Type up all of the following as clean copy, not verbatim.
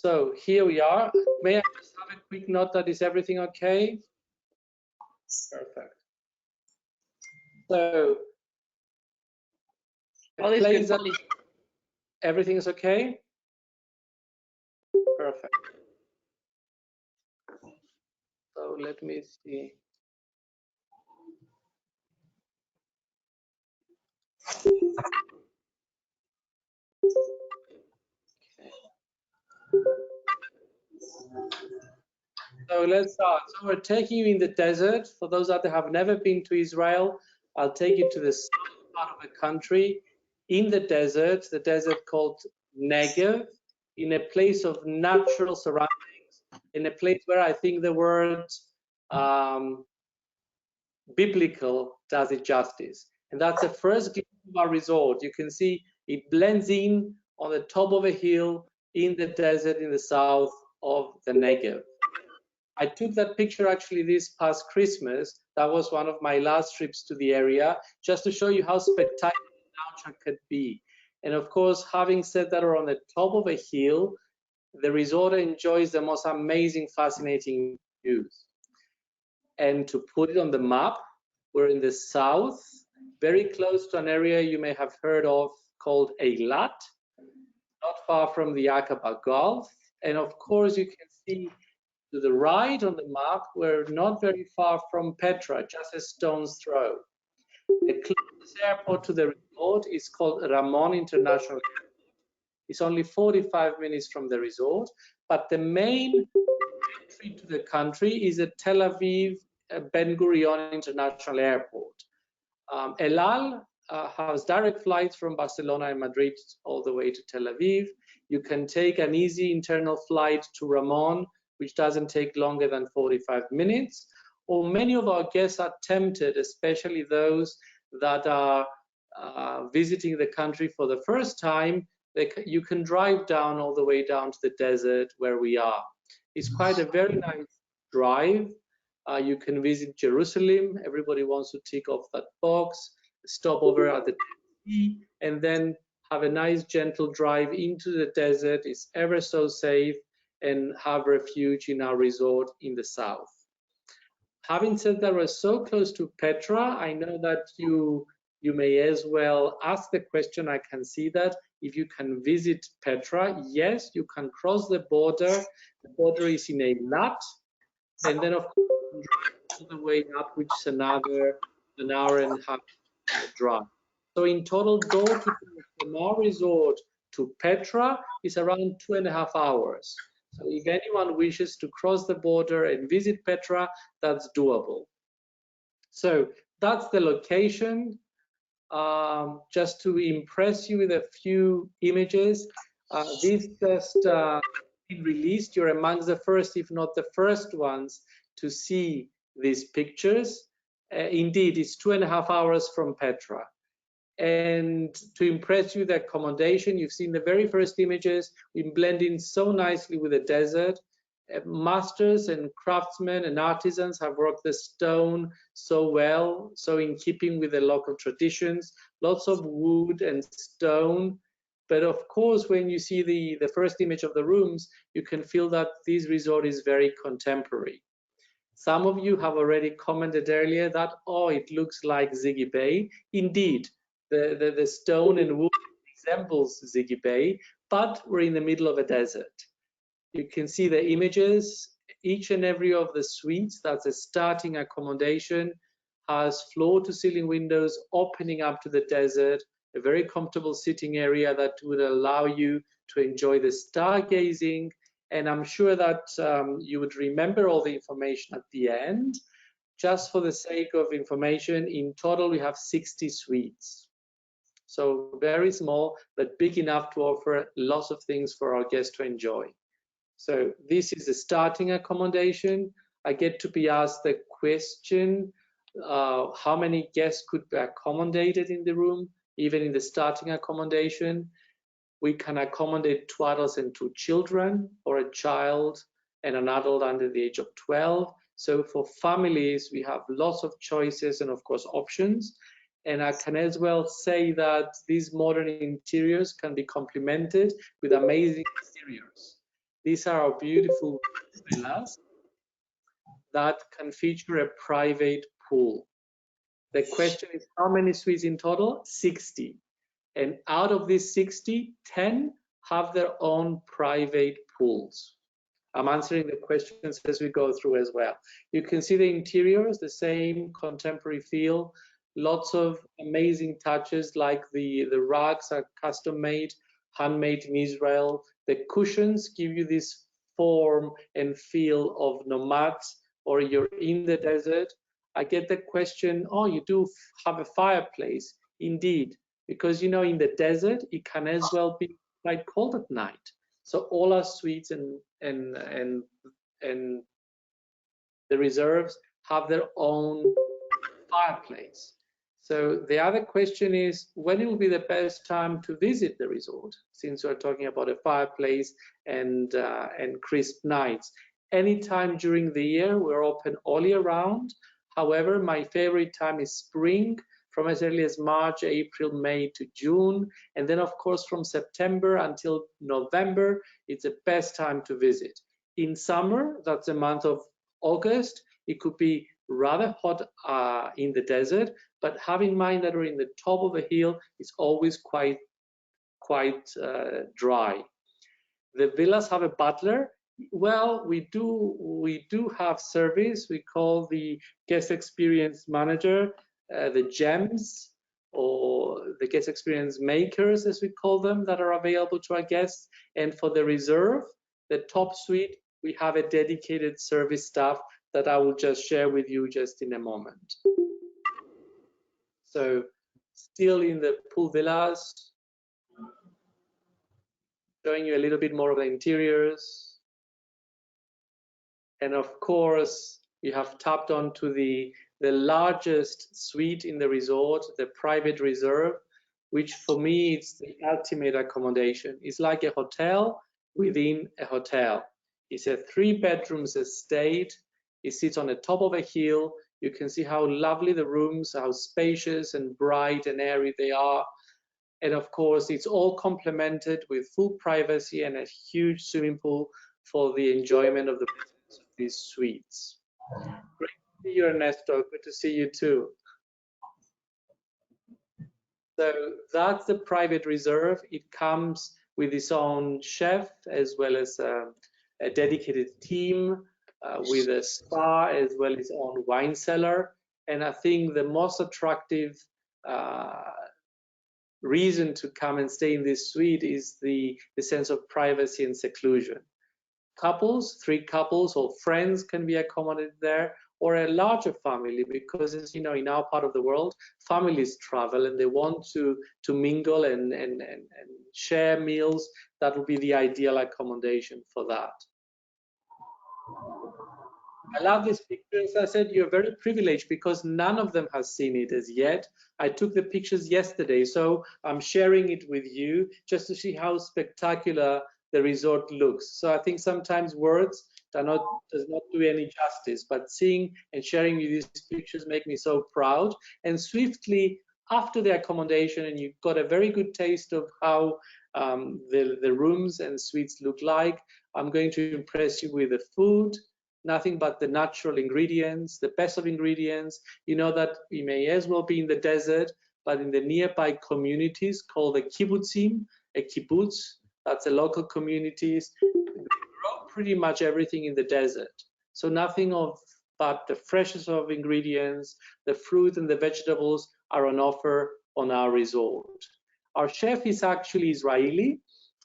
So here we are. May I just have a quick note that is everything okay? Perfect. So all is good, Polly. Everything is okay? Perfect. So let me see. So let's start. So we're taking you in the desert. For those that have never been to Israel, I'll take you to the south part of the country, in the desert called Negev, in a place of natural surroundings, in a place where I think the word biblical does it justice. And that's the first glimpse of our resort. You can see it blends in on the top of a hill in the desert in the south of the Negev. I took that picture actually this past Christmas. That was one of my last trips to the area, just to show you how spectacular nature could be. And of course, having said that, we're on the top of a hill, the resort enjoys the most amazing, fascinating views. And to put it on the map, we're in the south, very close to an area you may have heard of called Eilat, not far from the Aqaba Gulf. And of course, you can see to the right on the map, we're not very far from Petra, just a stone's throw. The closest airport to the resort is called Ramon International Airport. It's only 45 minutes from the resort, but the main entry to the country is at Tel Aviv Ben Gurion International Airport. El Al has direct flights from Barcelona and Madrid all the way to Tel Aviv. You can take an easy internal flight to Ramon, which doesn't take longer than 45 minutes. Or many of our guests are tempted, especially those that are visiting the country for the first time, you can drive down all the way down to the desert where we are. It's quite a very nice drive. You can visit Jerusalem. Everybody wants to tick off that box, stop over at the sea, and then have a nice gentle drive into the desert. It's ever so safe, and have refuge in our resort in the south. Having said that, we're so close to Petra, I know that you may as well ask the question. I can see that if you can visit Petra. Yes, you can cross the border. The border is in Eilat, and then of course you can drive all the way up, which is an hour and a half drive. So in total, door to door from our resort to Petra is around 2.5 hours. So if anyone wishes to cross the border and visit Petra, that's doable. So that's the location. Just to impress you with a few images, this just been released. You're amongst the first, if not the first ones, to see these pictures. Indeed, it's 2.5 hours from Petra. And to impress you, the accommodation, you've seen the very first images, we blend in so nicely with the desert. Masters and craftsmen and artisans have worked the stone so well, so in keeping with the local traditions, lots of wood and stone. But of course, when you see the first image of the rooms, you can feel that this resort is very contemporary. Some of you have already commented earlier that, oh, it looks like Ziggy Bay. Indeed, the stone and wood resembles Ziggy Bay, but we're in the middle of a desert. You can see the images. Each and every of the suites, that's a starting accommodation, has floor-to-ceiling windows opening up to the desert, a very comfortable sitting area that would allow you to enjoy the stargazing. And I'm sure that you would remember all the information at the end. Just for the sake of information, in total, we have 60 suites. So very small, but big enough to offer lots of things for our guests to enjoy. So this is the starting accommodation. I get to be asked the question, how many guests could be accommodated in the room, even in the starting accommodation. We can accommodate 2 adults and 2 children, or a child and an adult under the age of 12. So for families, we have lots of choices and of course options. And I can as well say that these modern interiors can be complemented with amazing exteriors. These are our beautiful villas that can feature a private pool. The question is, how many suites in total? 60. And out of these 60, 10 have their own private pools. I'm answering the questions as we go through as well. You can see the interiors, the same contemporary feel, lots of amazing touches, like the rugs are custom made, handmade in Israel. The cushions give you this form and feel of nomads, or you're in the desert. I get the question, oh, you do have a fireplace. Indeed, because in the desert, it can as well be quite cold at night. So all our suites and the reserves have their own fireplace. So the other question is, when it will be the best time to visit the resort, since we're talking about a fireplace and crisp nights. Anytime during the year, we're open all year round. However, my favorite time is spring, from as early as March, April, May to June. And then, of course, from September until November, it's the best time to visit. In summer, that's the month of August, it could be rather hot in the desert, but have in mind that we're in the top of a hill, it's always quite dry. The villas have a butler. Well, we do have service. We call the guest experience manager, the gems, or the guest experience makers, as we call them, that are available to our guests. And for the reserve, the top suite, we have a dedicated service staff that I will just share with you just in a moment. So still in the pool villas, showing you a little bit more of the interiors. And of course, we have tapped onto the largest suite in the resort, the private reserve, which for me is the ultimate accommodation. It's like a hotel within a hotel. It's a 3-bedroom estate. It sits on the top of a hill. You can see how lovely the rooms, how spacious and bright and airy they are. And of course, it's all complemented with full privacy and a huge swimming pool for the enjoyment of the residents of these suites. Great to see you, Ernesto. Good to see you too. So that's the private reserve. It comes with its own chef, as well as a dedicated team with a spa, as well as its own wine cellar. And I think the most attractive reason to come and stay in this suite is the sense of privacy and seclusion. Couples, 3 couples or friends can be accommodated there, or a larger family, because as you know, in our part of the world, families travel and they want to mingle and share meals. That would be the ideal accommodation for that. I love this picture. As I said, you're very privileged because none of them has seen it as yet. I took the pictures yesterday, so I'm sharing it with you just to see how spectacular the resort looks. So I think sometimes words does not do any justice, but seeing and sharing with these pictures make me so proud. And swiftly after the accommodation, and you've got a very good taste of how the rooms and suites look like, I'm going to impress you with the food. Nothing but the natural ingredients, the best of ingredients. You know that we may as well be in the desert, but in the nearby communities called the kibbutzim, a kibbutz, that's the local communities. They grow pretty much everything in the desert. So nothing but the freshest of ingredients, the fruit and the vegetables are on offer on our resort. Our chef is actually Israeli,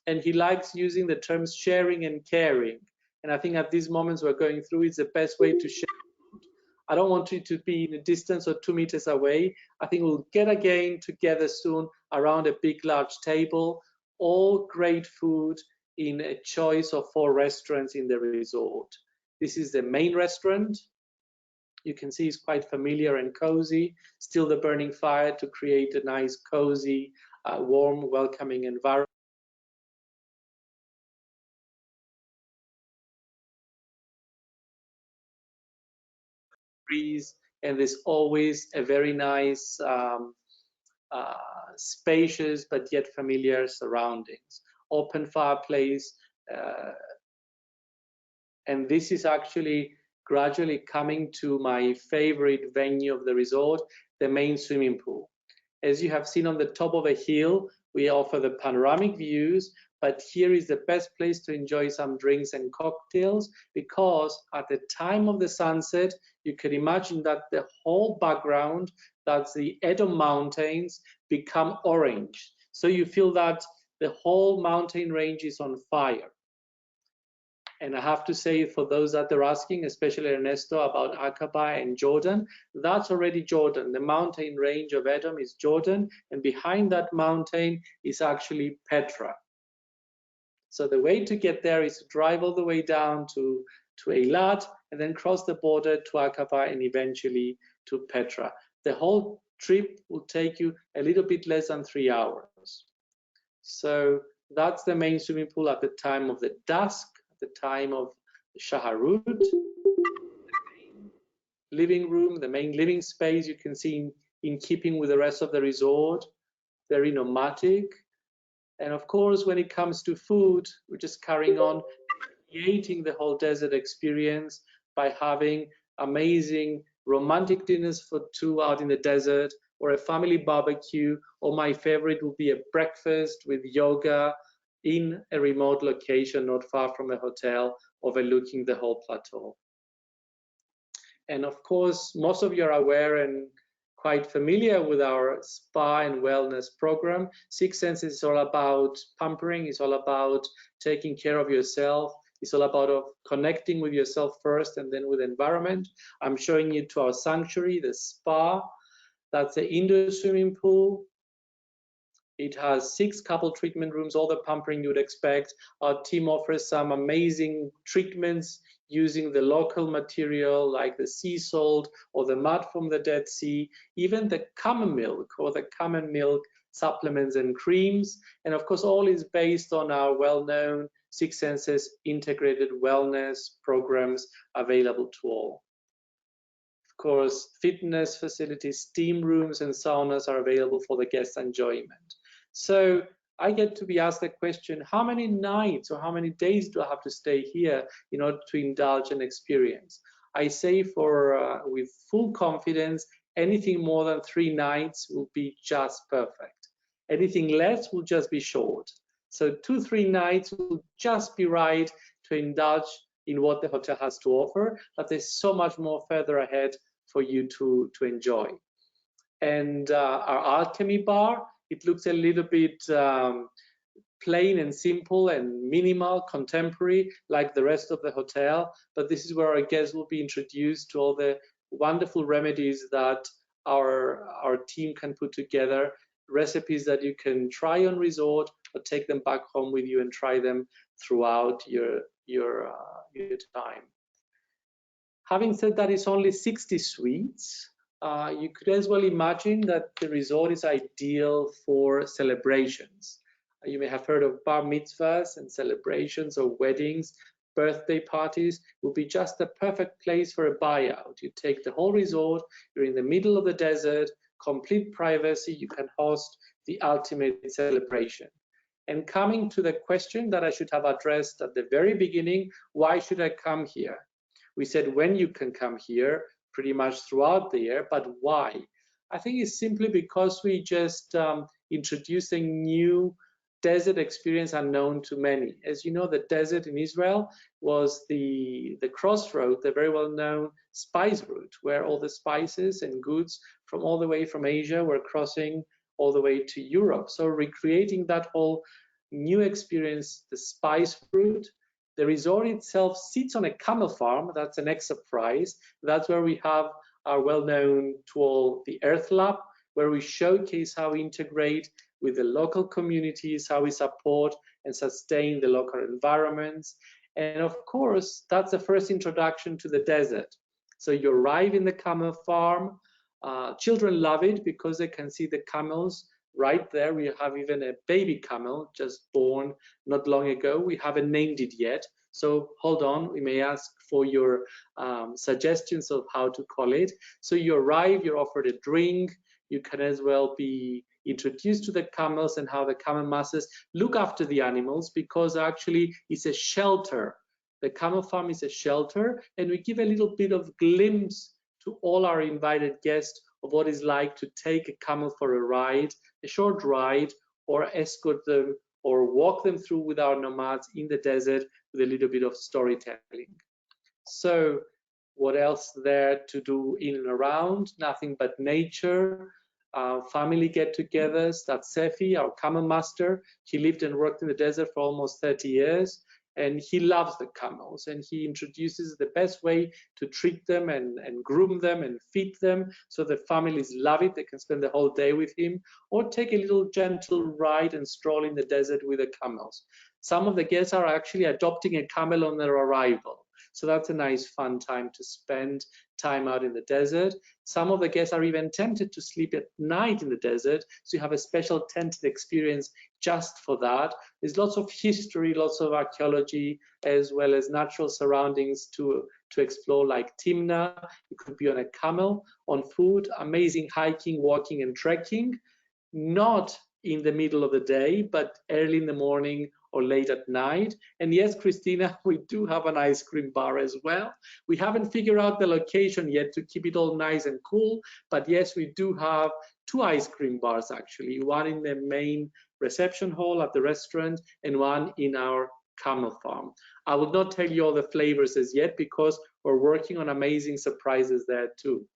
and he likes using the terms sharing and caring. And I think at these moments we're going through, it's the best way to share food. I don't want you to be in a distance or 2 meters away. I think we'll get again together soon around a big, large table, all great food in a choice of 4 restaurants in the resort. This is the main restaurant. You can see it's quite familiar and cozy. Still the burning fire to create a nice, cozy, warm, welcoming environment. And there's always a very nice, spacious but yet familiar surroundings. Open fireplace, And this is actually gradually coming to my favorite venue of the resort, the main swimming pool. As you have seen on the top of a hill, we offer the panoramic views, but here is the best place to enjoy some drinks and cocktails, because at the time of the sunset, you can imagine that the whole background, that's the Edom Mountains, become orange. So you feel that the whole mountain range is on fire. And I have to say, for those that are asking, especially Ernesto, about Aqaba and Jordan, that's already Jordan. The mountain range of Edom is Jordan, and behind that mountain is actually Petra. So the way to get there is to drive all the way down to Eilat, and then cross the border to Aqaba and eventually to Petra. The whole trip will take you a little bit less than 3 hours. So that's the main swimming pool at the time of the dusk, the time of Shaharut. Living room, the main living space, you can see in keeping with the rest of the resort, very nomadic. And of course, when it comes to food, we're just carrying on creating the whole desert experience by having amazing romantic dinners for two out in the desert, or a family barbecue, or my favorite will be a breakfast with yoga in a remote location not far from a hotel, overlooking the whole plateau. And of course, most of you are aware and quite familiar with our spa and wellness program. Six Senses is all about pampering, it's all about taking care of yourself, it's all about connecting with yourself first and then with the environment. I'm showing you to our sanctuary, the spa. That's the indoor swimming pool. It has 6 couple treatment rooms, all the pampering you would expect. Our team offers some amazing treatments using the local material like the sea salt or the mud from the Dead Sea, even the camel milk or the camel milk supplements and creams. And of course, all is based on our well-known Six Senses integrated wellness programs available to all. Of course, fitness facilities, steam rooms and saunas are available for the guests' enjoyment. So I get to be asked the question, how many nights or how many days do I have to stay here in order to indulge and experience? I say with full confidence, anything more than 3 nights will be just perfect. Anything less will just be short. So 2-3 nights will just be right to indulge in what the hotel has to offer, but there's so much more further ahead for you to enjoy. And our alchemy bar, it looks a little bit plain and simple and minimal, contemporary, like the rest of the hotel. But this is where our guests will be introduced to all the wonderful remedies that our team can put together, recipes that you can try on resort or take them back home with you and try them throughout your time. Having said that, it's only 60 suites. You could as well imagine that the resort is ideal for celebrations. You may have heard of bar mitzvahs and celebrations or weddings. Birthday parties will be just the perfect place for a buyout. You take the whole resort, you're in the middle of the desert, complete privacy, you can host the ultimate celebration. And coming to the question that I should have addressed at the very beginning, why should I come here? We said when you can come here, pretty much throughout the year, but why? I think it's simply because we just introduced a new desert experience unknown to many. As you know, the desert in Israel was the crossroad, the very well-known spice route, where all the spices and goods from all the way from Asia were crossing all the way to Europe. So recreating that whole new experience, the spice route. The resort itself sits on a camel farm. That's an extra prize. That's where we have our well-known tool, the Earth Lab, where we showcase how we integrate with the local communities, how we support and sustain the local environments. And of course, that's the first introduction to the desert. So you arrive in the camel farm. Children love it because they can see the camels right there. We have even a baby camel just born not long ago. We haven't named it yet. So hold on, we may ask for your suggestions of how to call it. So you arrive, you're offered a drink. You can as well be introduced to the camels and how the camel masters look after the animals, because actually it's a shelter The camel farm is a shelter, and we give a little bit of glimpse to all our invited guests of what it's like to take a camel for a ride, a short ride, or escort them or walk them through with our nomads in the desert with a little bit of storytelling. So what else there to do in and around? Nothing but nature, family get-togethers. That's Sefi, our camel master. He lived and worked in the desert for almost 30 years, and he loves the camels, and he introduces the best way to treat them and groom them and feed them so the families love it. They can spend the whole day with him, or take a little gentle ride and stroll in the desert with the camels. Some of the guests are actually adopting a camel on their arrival. So that's a nice fun time to spend time out in the desert. Some of the guests are even tempted to sleep at night in the desert, so you have a special tented experience just for that. There's lots of history, lots of archaeology, as well as natural surroundings to explore, like Timna. You could be on a camel. On food, amazing hiking, walking, and trekking. Not in the middle of the day, but early in the morning or late at night. And yes, Christina, we do have an ice cream bar as well. We haven't figured out the location yet to keep it all nice and cool, but yes, we do have 2 ice cream bars actually, one in the main reception hall at the restaurant and one in our camel farm. I will not tell you all the flavors as yet because we're working on amazing surprises there too.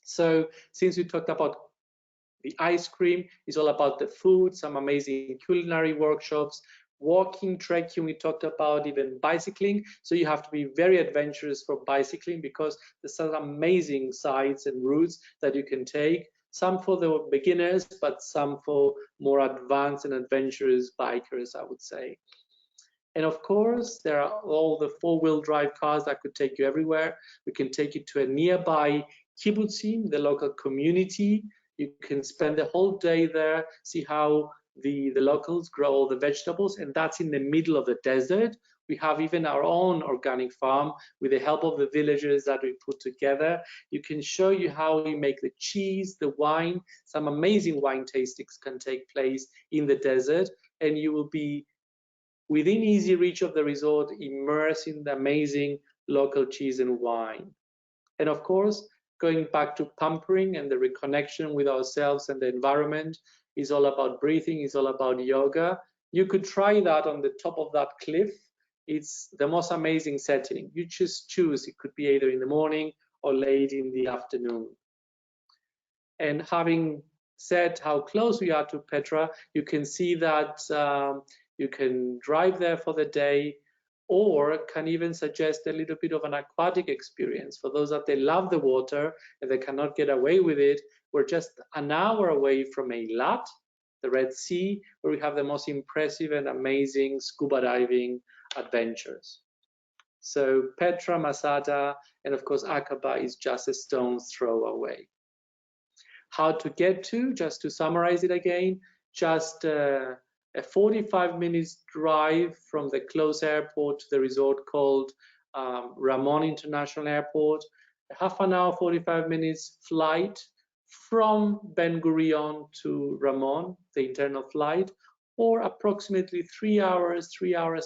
So since we talked about the ice cream, is all about the food, some amazing culinary workshops, walking, trekking, we talked about, even bicycling. So you have to be very adventurous for bicycling because there's some amazing sites and routes that you can take, some for the beginners, but some for more advanced and adventurous bikers, I would say. And of course, there are all the 4-wheel drive cars that could take you everywhere. We can take you to a nearby kibbutzim, the local community. You can spend the whole day there, see how the locals grow all the vegetables, and that's in the middle of the desert. We have even our own organic farm with the help of the villagers that we put together. You can show you how we make the cheese, the wine. Some amazing wine tastings can take place in the desert, and you will be within easy reach of the resort, immersed in the amazing local cheese and wine. And of course, going back to pampering and the reconnection with ourselves and the environment is all about breathing, is all about yoga. You could try that on the top of that cliff. It's the most amazing setting. You just choose. It could be either in the morning or late in the afternoon. And having said how close we are to Petra, you can see that you can drive there for the day, or can even suggest a little bit of an aquatic experience. For those that they love the water and they cannot get away with it, we're just an hour away from Eilat, the Red Sea, where we have the most impressive and amazing scuba diving adventures. So Petra, Masada, and of course Aqaba is just a stone's throw away. How to get to, just to summarize it again, just a 45 minutes drive from the close airport to the resort called Ramon International Airport, a half an hour, 45 minutes flight from Ben Gurion to Ramon, the internal flight, or approximately 3 hours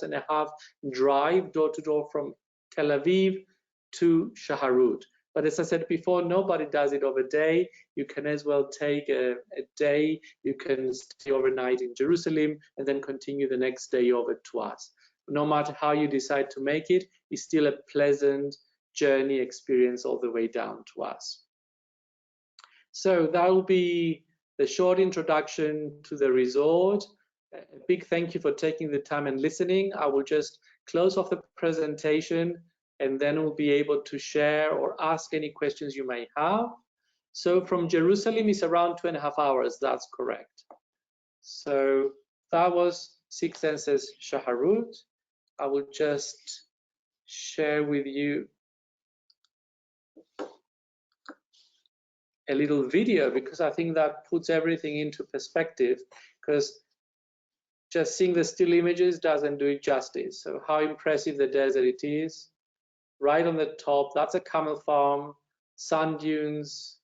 and a half drive door to door from Tel Aviv to Shaharut. But as I said before, nobody does it over a day. You can as well take a day. You can stay overnight in Jerusalem and then continue the next day over to us. No matter how you decide to make it, it's still a pleasant journey experience all the way down to us. So that will be the short introduction to the resort. A big thank you for taking the time and listening. I will just close off the presentation, and then we'll be able to share or ask any questions you may have. So from Jerusalem is around 2.5 hours, that's correct. So that was Six Senses Shaharut. I will just share with you a little video because I think that puts everything into perspective, because just seeing the still images doesn't do it justice. So how impressive the desert it is. Right on the top, that's a camel farm, sand dunes,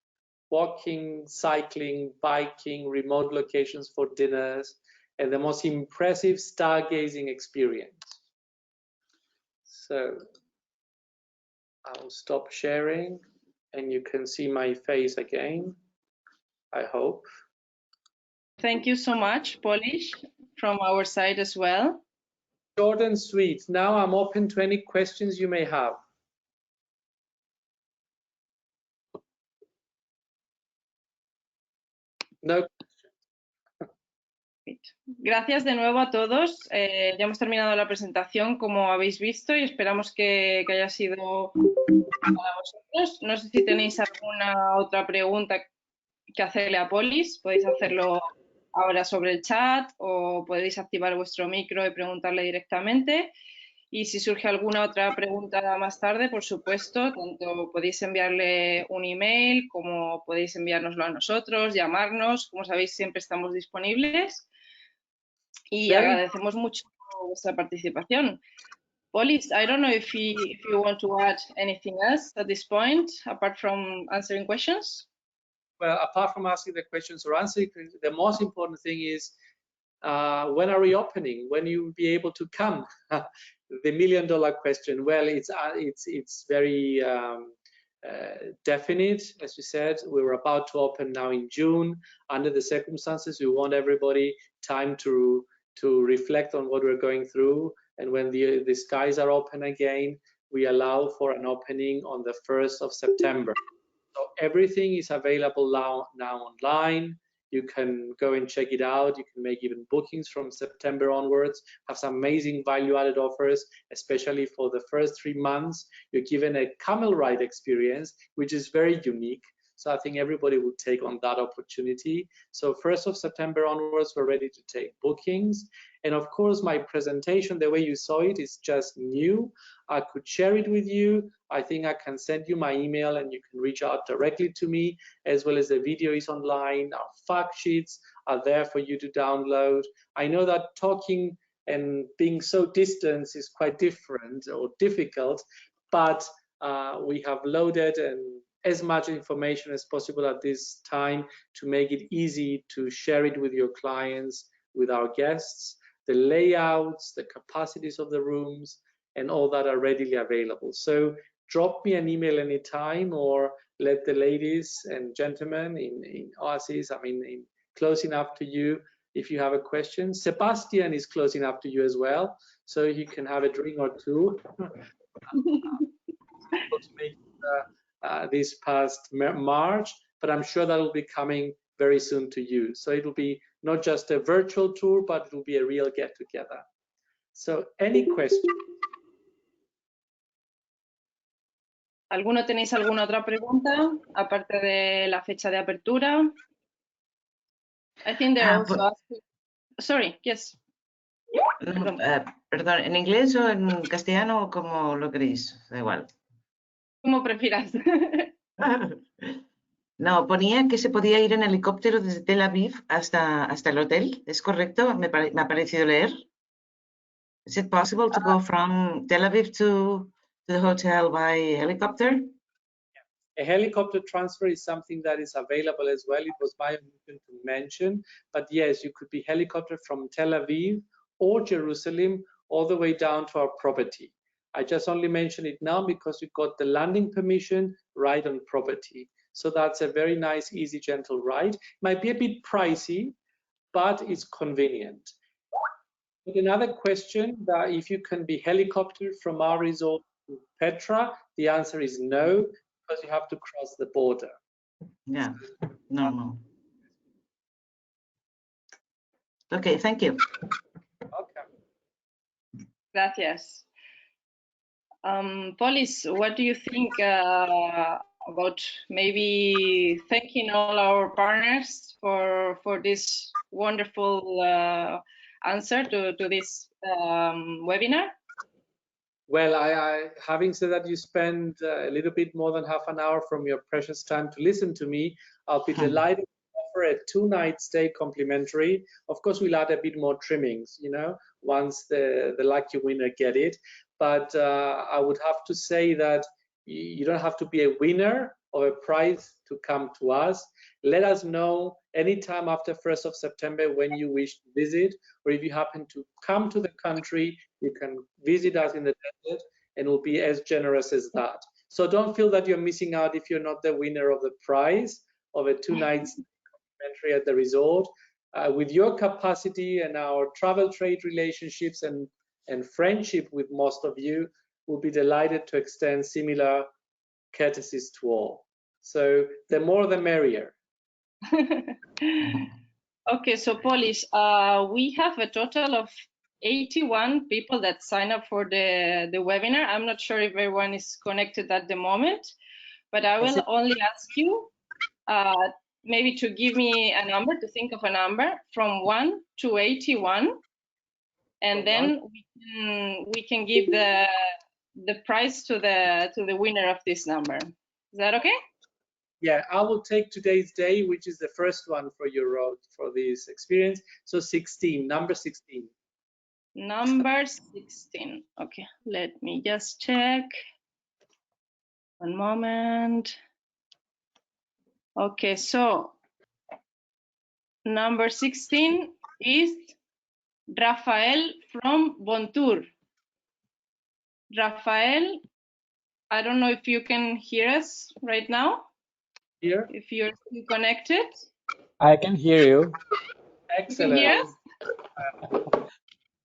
walking, cycling, biking, remote locations for dinners, and the most impressive stargazing experience. So I'll stop sharing and you can see my face again, I hope. Thank you so much, Polish, from our side as well. Short and sweet. Now I'm open to any questions you may have. No. Gracias de nuevo a todos. Ya hemos terminado la presentación, como habéis visto, y esperamos que haya sido para vosotros. No sé si tenéis alguna otra pregunta que hacerle a Polis. Podéis hacerlo ahora sobre el chat o podéis activar vuestro micro y preguntarle directamente. Y si surge alguna otra pregunta más tarde, por supuesto, tanto podéis enviarle un email como podéis enviárnoslo a nosotros, llamarnos. Como sabéis, siempre estamos disponibles. Y agradecemos mucho vuestra participación. Polis, I don't know if you want to add anything else at this point, apart from answering questions. Well, apart from asking the questions or answering, the most important thing is when are we opening? When you will be able to come? The million-dollar question. Well, it's very definite. As you said, we were about to open now in June. Under the circumstances, we want everybody time to reflect on what we're going through. And when the skies are open again, we allow for an opening on the 1st of September. So everything is available now online. You can go and check it out. You can make even bookings from September onwards, have some amazing value-added offers, especially for the first 3 months. You're given a camel ride experience, which is very unique. So I think everybody will take on that opportunity. So 1st of September onwards, we're ready to take bookings. And of course, my presentation, the way you saw it, is just new. I could share it with you. I think I can send you my email and you can reach out directly to me, as well as the video is online. Our fact sheets are there for you to download. I know that talking and being so distant is quite different or difficult, but we have loaded and as much information as possible at this time to make it easy to share it with your clients, with our guests. The layouts, the capacities of the rooms, and all that are readily available. So drop me an email anytime, or let the ladies and gentlemen in Oasis, close enough to you if you have a question. Sebastian is close enough to you as well, so you can have a drink or two. To make this past March, but I'm sure that will be coming very soon to you. So it will be not just a virtual tour, but it will be a real get-together. So any questions? ¿Alguno tenéis alguna otra pregunta, aparte de la fecha de apertura? I think they're also asking... Sorry, yes. Perdón, ¿en inglés o en castellano o como lo queréis? Da igual. Como prefieras. No, ponía que se podía ir en helicóptero desde Tel Aviv hasta el hotel. ¿Es correcto? Me ha parecido leer. Is it possible to go from Tel Aviv to the hotel by helicopter? A helicopter transfer is something that is available as well. It was my omission to mention, but yes, you could be helicopter from Tel Aviv or Jerusalem all the way down to our property. I just only mention it now because you got the landing permission right on property. So that's a very nice, easy, gentle ride. Might be a bit pricey, but it's convenient. But another question, that if you can be helicoptered from our resort to Petra, the answer is no, because you have to cross the border. Yeah, normal. Okay, thank you. Okay. Gracias. Polis, what do you think about maybe thanking all our partners for this wonderful answer to this webinar? Well, having said that, you spend a little bit more than half an hour from your precious time to listen to me. I'll be delighted to offer a 2-night stay complimentary. Of course, we'll add a bit more trimmings, once the lucky winner get it. But I would have to say that you don't have to be a winner of a prize to come to us. Let us know anytime after 1st of September when you wish to visit, or if you happen to come to the country, you can visit us in the desert. and will be as generous as that. So don't feel that you're missing out if you're not the winner of the prize of a 2-night entry at the resort. With your capacity and our travel trade relationships and friendship with most of you, we'll be delighted to extend similar courtesies to all. So the more the merrier. Okay, so Polish, we have a total of 81 people that sign up for the webinar. I'm not sure if everyone is connected at the moment, but I will only ask you maybe to give me a number, to think of a number from 1 to 81, and then we can give the prize to the winner of this number. Is that okay? Yeah, I will take today's day, which is the first one for your road for this experience. So 16, number 16. Number 16. Okay, let me just check. One moment. Okay, so number 16 is Rafael from Bontour. Rafael, I don't know if you can hear us right now. Here? If you're still connected. I can hear you. Excellent. You can hear us?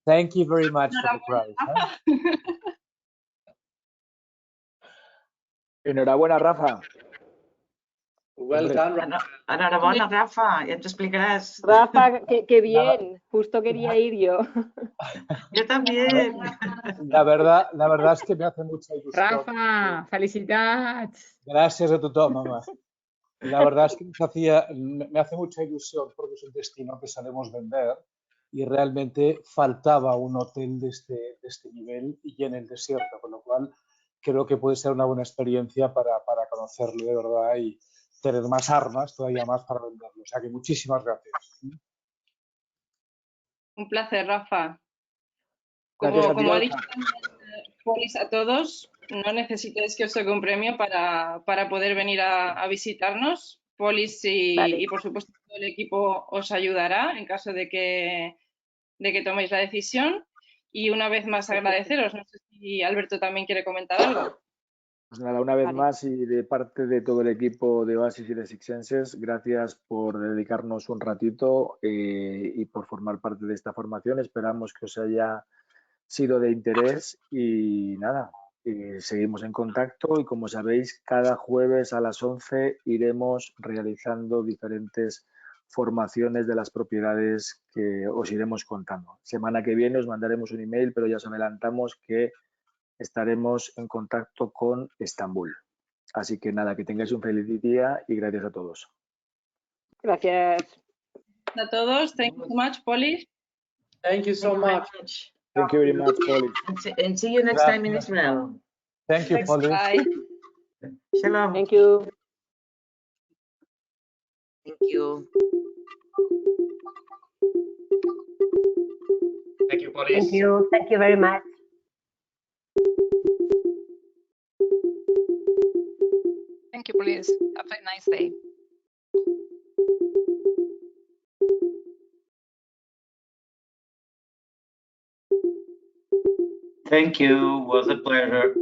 Thank you very much for the prize. Enhorabuena, Rafa. Well done, Rafa. Enhorabuena, Rafa, ya te explicarás. Rafa, qué bien, justo quería ir yo. Yo también. La verdad es que me hace mucha ilusión. Rafa, felicitats. Gràcies a tothom, home. La verdad es que me hace mucha ilusión porque es un destino que sabemos vender y realmente faltaba un hotel de este nivel y en el desierto, con lo cual creo que puede ser una buena experiencia para conocerlo de verdad y tener más armas, todavía más para venderlo. O sea que muchísimas gracias. Un placer, Rafa. Gracias a ti, Como ha Rafa. dicho Polis a todos, no necesitáis que os toque un premio para poder venir a visitarnos. Polis y por supuesto todo el equipo os ayudará en caso de que toméis la decisión. Y una vez más agradeceros. No sé si Alberto también quiere comentar algo. Pues nada, una vez más y de parte de todo el equipo de Oasis y de Six Senses, gracias por dedicarnos un ratito y por formar parte de esta formación. Esperamos que os haya sido de interés y nada, seguimos en contacto y como sabéis, cada jueves a las 11 iremos realizando diferentes formaciones de las propiedades que os iremos contando. Semana que viene os mandaremos un email, pero ya os adelantamos que estaremos en contacto con Estambul. Así que nada, que tengáis un feliz día y gracias a todos. Gracias. A todos. Thank you so much, Polis. Thank you so much. Thank you very much, Polly. And see you next time in Israel. Thank you, Polly. Bye. Shalom. Thank you. Thank you. Thank you, Polis. Thank you. Thank you very much. Thank you, please. Have a nice day. Thank you. Was a pleasure.